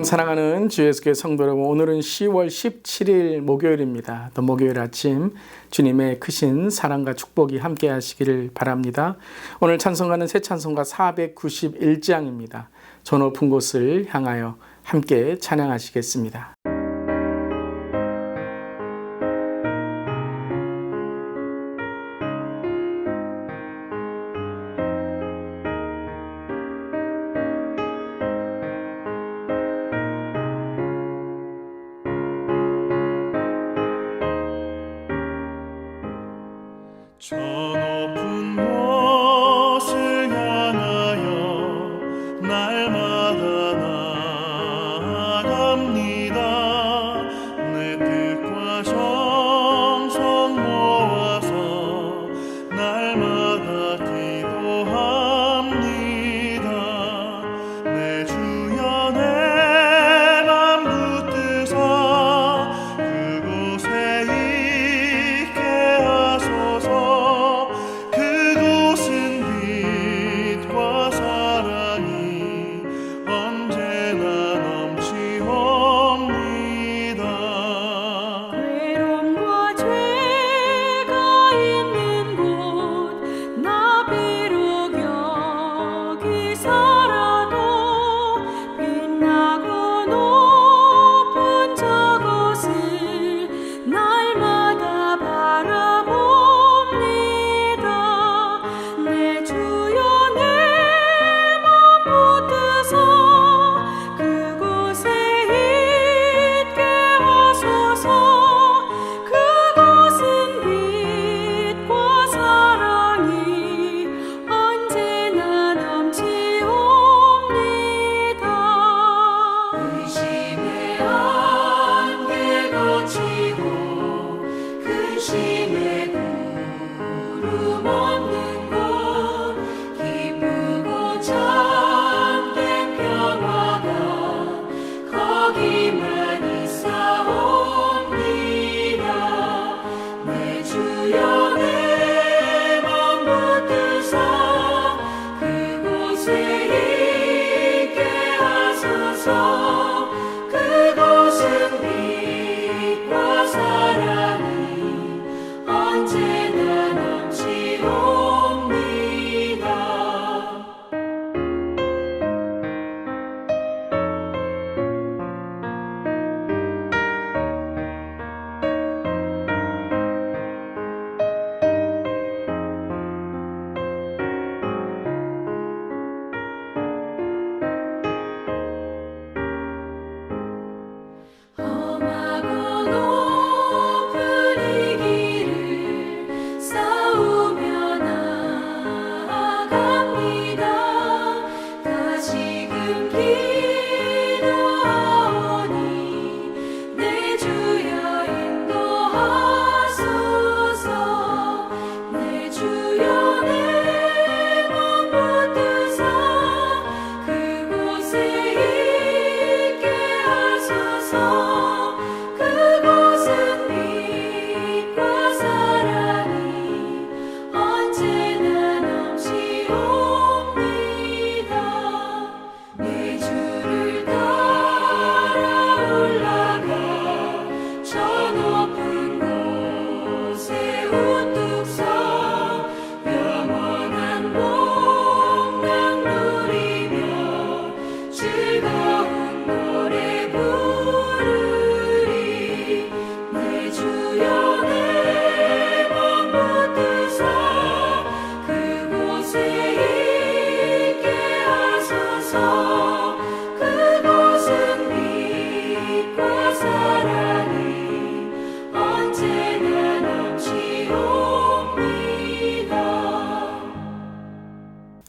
사랑하는 주 예수교회 성도 여러분, 오늘은 10월 17일 목요일입니다. 또 목요일 아침 주님의 크신 사랑과 축복이 함께 하시기를 바랍니다. 오늘 찬송가는 새 찬송가 491장입니다. 저 높은 곳을 향하여 함께 찬양하시겠습니다. 저 높은 곳을 향하여 날마다 나아갑니다. 내 뜻과 정성 모아서 날마다 기도합니다. 내 주여 내 맘 붙드사 그곳에 있게 하소서.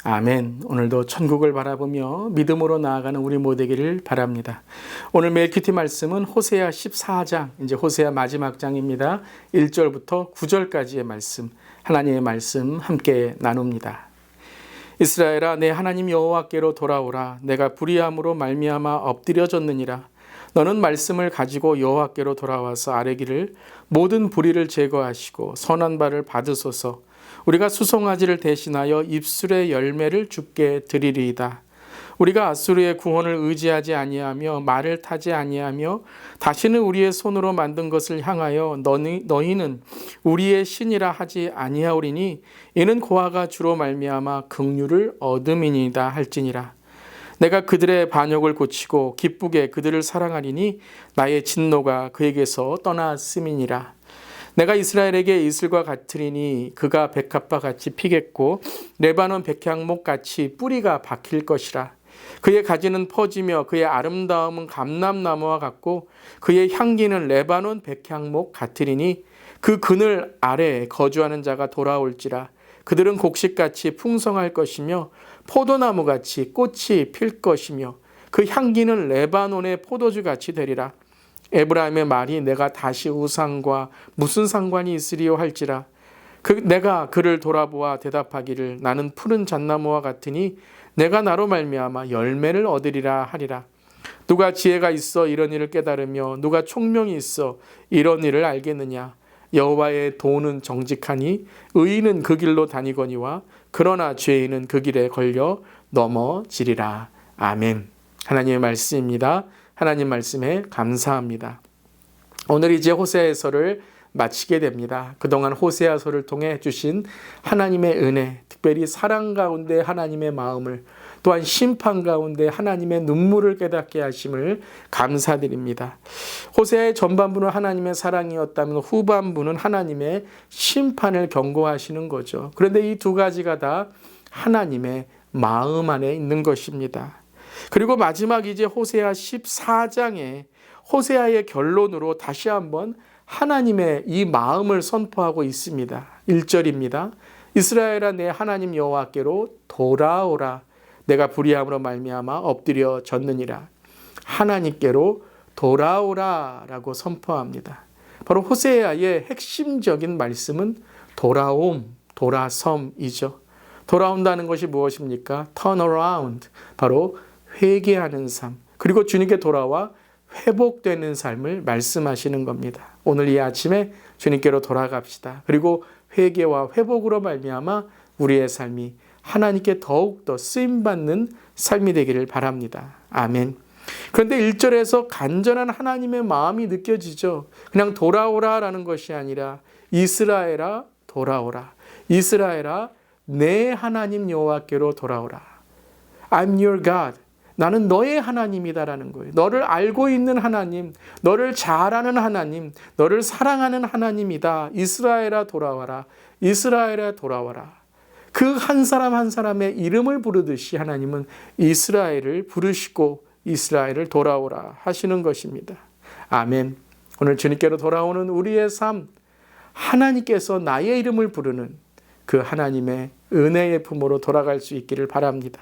아멘. 오늘도 천국을 바라보며 믿음으로 나아가는 우리 모두 되기를 바랍니다. 오늘 멜키티 말씀은 호세아 14장, 이제 호세아 마지막 장입니다. 1절부터 9절까지의 말씀, 하나님의 말씀 함께 나눕니다. 이스라엘아, 내 하나님 여호와께로 돌아오라. 내가 불의함으로 말미암아 엎드려졌느니라. 너는 말씀을 가지고 여호와께로 돌아와서 아뢰기를 모든 불의를 제거하시고 선한 바를 받으소서. 우리가 수송아지를 대신하여 입술의 열매를 주께 드리리이다. 우리가 아수르의 구원을 의지하지 아니하며 말을 타지 아니하며 다시는 우리의 손으로 만든 것을 향하여 너희는 우리의 신이라 하지 아니하오리니 이는 고아가 주로 말미암아 긍휼을 얻음이니이다 할지니라. 내가 그들의 반역을 고치고 기쁘게 그들을 사랑하리니 나의 진노가 그에게서 떠났음이니라. 내가 이스라엘에게 이슬과 같으리니 그가 백합과 같이 피겠고 레바논 백향목 같이 뿌리가 박힐 것이라. 그의 가지는 퍼지며 그의 아름다움은 감람나무와 같고 그의 향기는 레바논 백향목 같으리니 그 그늘 아래에 거주하는 자가 돌아올지라. 그들은 곡식같이 풍성할 것이며 포도나무같이 꽃이 필 것이며 그 향기는 레바논의 포도주같이 되리라. 에브라임의 말이 내가 다시 우상과 무슨 상관이 있으리요 할지라. 내가 그를 돌아보아 대답하기를 나는 푸른 잣나무와 같으니 내가 나로 말미암아 열매를 얻으리라 하리라. 누가 지혜가 있어 이런 일을 깨달으며 누가 총명이 있어 이런 일을 알겠느냐. 여호와의 도는 정직하니 의인은 그 길로 다니거니와 그러나 죄인은 그 길에 걸려 넘어지리라. 아멘. 하나님의 말씀입니다. 하나님 말씀에 감사합니다. 오늘 이제 호세아서를 마치게 됩니다. 그동안 호세아서를 통해 주신 하나님의 은혜, 특별히 사랑 가운데 하나님의 마음을, 또한 심판 가운데 하나님의 눈물을 깨닫게 하심을 감사드립니다. 호세아의 전반부는 하나님의 사랑이었다면 후반부는 하나님의 심판을 경고하시는 거죠. 그런데 이 두 가지가 다 하나님의 마음 안에 있는 것입니다. 그리고 마지막 이제 호세아 14장에 호세아의 결론으로 다시 한번 하나님의 이 마음을 선포하고 있습니다. 1절입니다. 이스라엘아 내 하나님 여호와께로 돌아오라. 내가 불의함으로 말미암아 엎드려 졌느니라. 하나님께로 돌아오라 라고 선포합니다. 바로 호세아의 핵심적인 말씀은 돌아옴, 돌아섬이죠. 돌아온다는 것이 무엇입니까? Turn around, 바로 회개하는 삶, 그리고 주님께 돌아와 회복되는 삶을 말씀하시는 겁니다. 오늘 이 아침에 주님께로 돌아갑시다. 그리고 회개와 회복으로 말미암아 우리의 삶이 하나님께 더욱더 쓰임받는 삶이 되기를 바랍니다. 아멘. 그런데 1절에서 간절한 하나님의 마음이 느껴지죠. 그냥 돌아오라라는 것이 아니라 이스라엘아 돌아오라. 이스라엘아 내 하나님 여호와께로 돌아오라. I'm your God. 나는 너의 하나님이다라는 거예요. 너를 알고 있는 하나님, 너를 잘 아는 하나님, 너를 사랑하는 하나님이다. 이스라엘아 돌아와라. 이스라엘아 돌아와라. 그 한 사람 한 사람의 이름을 부르듯이 하나님은 이스라엘을 부르시고 이스라엘을 돌아오라 하시는 것입니다. 아멘. 오늘 주님께로 돌아오는 우리의 삶, 하나님께서 나의 이름을 부르는 그 하나님의 은혜의 품으로 돌아갈 수 있기를 바랍니다.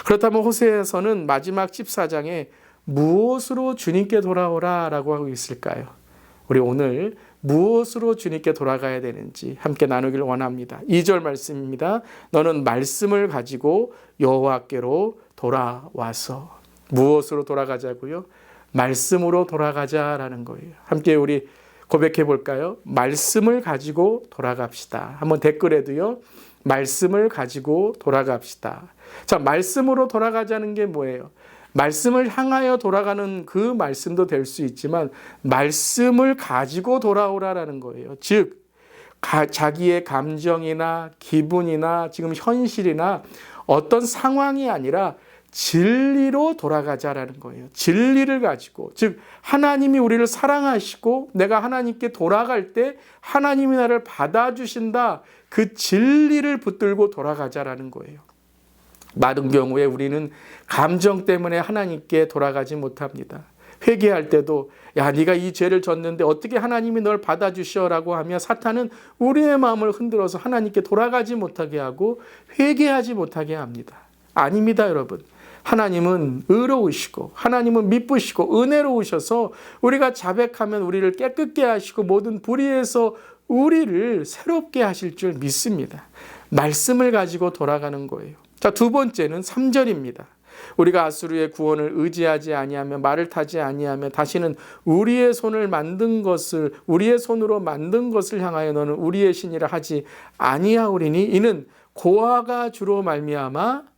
그렇다면 호세아서는 마지막 14장에 무엇으로 주님께 돌아오라 라고 하고 있을까요? 우리 오늘 무엇으로 주님께 돌아가야 되는지 함께 나누길 원합니다. 2절 말씀입니다. 너는 말씀을 가지고 여호와께로 돌아와서. 무엇으로 돌아가자고요? 말씀으로 돌아가자라는 거예요. 함께 우리 고백해 볼까요? 말씀을 가지고 돌아갑시다. 한번 댓글에도요. 말씀을 가지고 돌아갑시다. 자, 말씀으로 돌아가자는 게 뭐예요? 말씀을 향하여 돌아가는 그 말씀도 될 수 있지만 말씀을 가지고 돌아오라라는 거예요. 즉 자기의 감정이나 기분이나 지금 현실이나 어떤 상황이 아니라 진리로 돌아가자라는 거예요. 진리를 가지고, 즉 하나님이 우리를 사랑하시고 내가 하나님께 돌아갈 때 하나님이 나를 받아주신다. 그 진리를 붙들고 돌아가자라는 거예요. 많은 경우에 우리는 감정 때문에 하나님께 돌아가지 못합니다. 회개할 때도 야 네가 이 죄를 졌는데 어떻게 하나님이 널 받아주셔라고 하며 사탄은 우리의 마음을 흔들어서 하나님께 돌아가지 못하게 하고 회개하지 못하게 합니다. 아닙니다, 여러분. 하나님은 의로우시고 하나님은 미쁘시고 은혜로우셔서 우리가 자백하면 우리를 깨끗게 하시고 모든 불의에서 우리를 새롭게 하실 줄 믿습니다. 말씀을 가지고 돌아가는 거예요. 자, 두 번째는 3절입니다. 우리가 아수르의 구원을 의지하지 아니하며 말을 타지 아니하며 다시는 우리의 손으로 만든 것을 향하여 너는 우리의 신이라 하지 아니하오리니 이는 고아가 주로 말미암아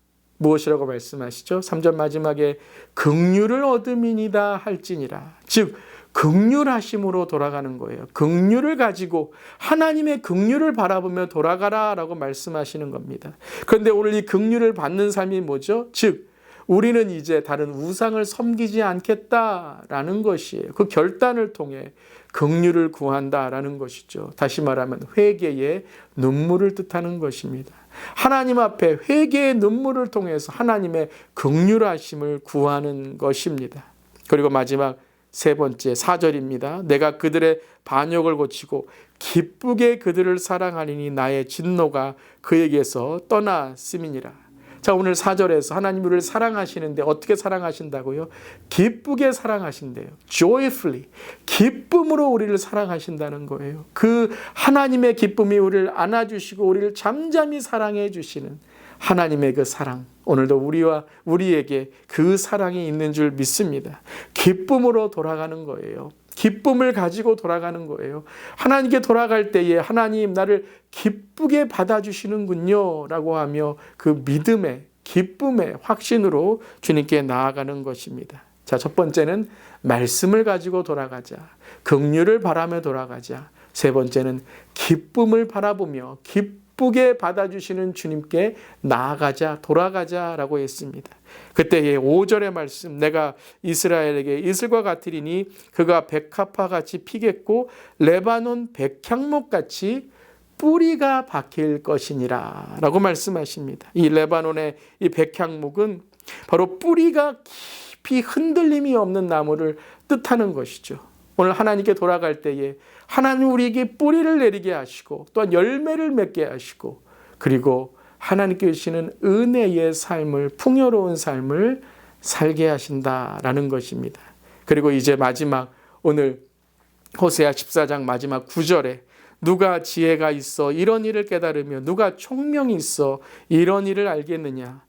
무엇이라고 말씀하시죠? 3절 마지막에 긍휼을 얻음이니다 할지니라. 즉 긍휼하심으로 돌아가는 거예요. 긍휼을 가지고 하나님의 긍휼을 바라보며 돌아가라라고 말씀하시는 겁니다. 그런데 오늘 이 긍휼을 받는 삶이 뭐죠? 즉 우리는 이제 다른 우상을 섬기지 않겠다라는 것이에요. 그 결단을 통해 긍휼을 구한다라는 것이죠. 다시 말하면 회개의 눈물을 뜻하는 것입니다. 하나님 앞에 회개의 눈물을 통해서 하나님의 긍휼하심을 구하는 것입니다. 그리고 마지막 세 번째 4절입니다. 내가 그들의 반역을 고치고 기쁘게 그들을 사랑하리니 나의 진노가 그에게서 떠났음이니라. 자, 오늘 4절에서 하나님 우리를 사랑하시는데 어떻게 사랑하신다고요? 기쁘게 사랑하신대요. joyfully. 기쁨으로 우리를 사랑하신다는 거예요. 그 하나님의 기쁨이 우리를 안아주시고 우리를 잠잠히 사랑해 주시는 하나님의 그 사랑. 오늘도 우리에게 그 사랑이 있는 줄 믿습니다. 기쁨으로 돌아가는 거예요. 기쁨을 가지고 돌아가는 거예요. 하나님께 돌아갈 때에 하나님 나를 기쁘게 받아주시는군요 라고 하며 그 믿음의 기쁨의 확신으로 주님께 나아가는 것입니다. 자, 첫 번째는 말씀을 가지고 돌아가자. 긍휼을 바라며 돌아가자. 세 번째는 기쁨을 바라보며 기쁘게 받아주시는 주님께 나아가자, 돌아가자라고 했습니다. 그때의 5절의 말씀, 내가 이스라엘에게 이슬과 같으리니 그가 백합화같이 피겠고 레바논 백향목같이 뿌리가 박힐 것이니라 라고 말씀하십니다. 이 레바논의 이 백향목은 바로 뿌리가 깊이 흔들림이 없는 나무를 뜻하는 것이죠. 오늘 하나님께 돌아갈 때에 하나님 우리에게 뿌리를 내리게 하시고 또한 열매를 맺게 하시고 그리고 하나님께 주시는 은혜의 삶을 풍요로운 삶을 살게 하신다라는 것입니다. 그리고 이제 마지막 오늘 호세아 14장 마지막 9절에 누가 지혜가 있어 이런 일을 깨달으며 누가 총명이 있어 이런 일을 알겠느냐.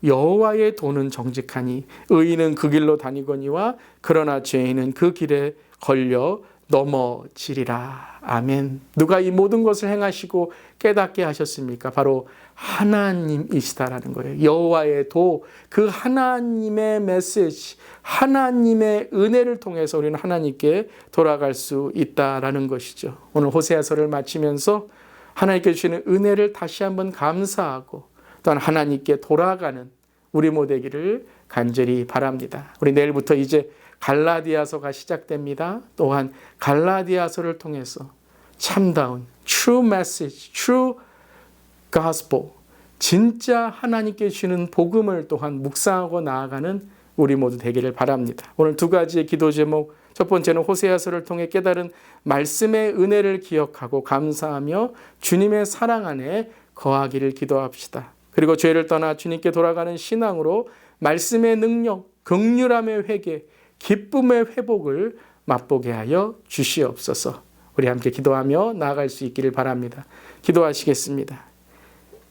여호와의 도는 정직하니 의인은 그 길로 다니거니와 그러나 죄인은 그 길에 걸려 넘어지리라. 아멘. 누가 이 모든 것을 행하시고 깨닫게 하셨습니까? 바로 하나님이시다라는 거예요. 여호와의 도, 그 하나님의 메시지, 하나님의 은혜를 통해서 우리는 하나님께 돌아갈 수 있다라는 것이죠. 오늘 호세아서를 마치면서 하나님께 주시는 은혜를 다시 한번 감사하고 또한 하나님께 돌아가는 우리 모두기를 간절히 바랍니다. 우리 내일부터 이제 갈라디아서가 시작됩니다. 또한 갈라디아서를 통해서 참다운 true message, true gospel, 진짜 하나님께 주시는 복음을 또한 묵상하고 나아가는 우리 모두 되기를 바랍니다. 오늘 두 가지의 기도 제목, 첫 번째는 호세아서를 통해 깨달은 말씀의 은혜를 기억하고 감사하며 주님의 사랑 안에 거하기를 기도합시다. 그리고 죄를 떠나 주님께 돌아가는 신앙으로 말씀의 능력, 긍휼함의 회개, 기쁨의 회복을 맛보게 하여 주시옵소서. 우리 함께 기도하며 나아갈 수 있기를 바랍니다. 기도하시겠습니다.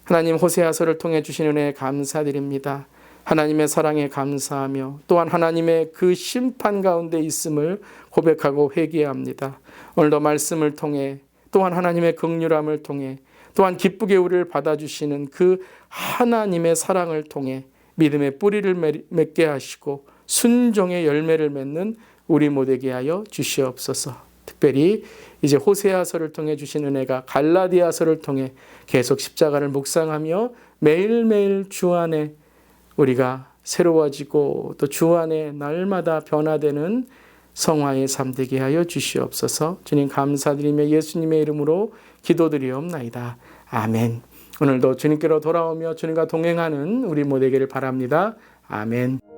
하나님 호세아서를 통해 주신 은혜에 감사드립니다. 하나님의 사랑에 감사하며 또한 하나님의 그 심판 가운데 있음을 고백하고 회개합니다. 오늘도 말씀을 통해 또한 하나님의 긍휼함을 통해 또한 기쁘게 우리를 받아주시는 그 하나님의 사랑을 통해 믿음의 뿌리를 맺게 하시고 순종의 열매를 맺는 우리 모두에게 하여 주시옵소서. 특별히 이제 호세아서를 통해 주신 은혜가 갈라디아서를 통해 계속 십자가를 묵상하며 매일매일 주 안에 우리가 새로워지고 또 주 안에 날마다 변화되는 성화의 삶 되게 하여 주시옵소서. 주님 감사드리며 예수님의 이름으로 기도드리옵나이다. 아멘. 오늘도 주님께로 돌아오며 주님과 동행하는 우리 모두에게를 바랍니다. 아멘.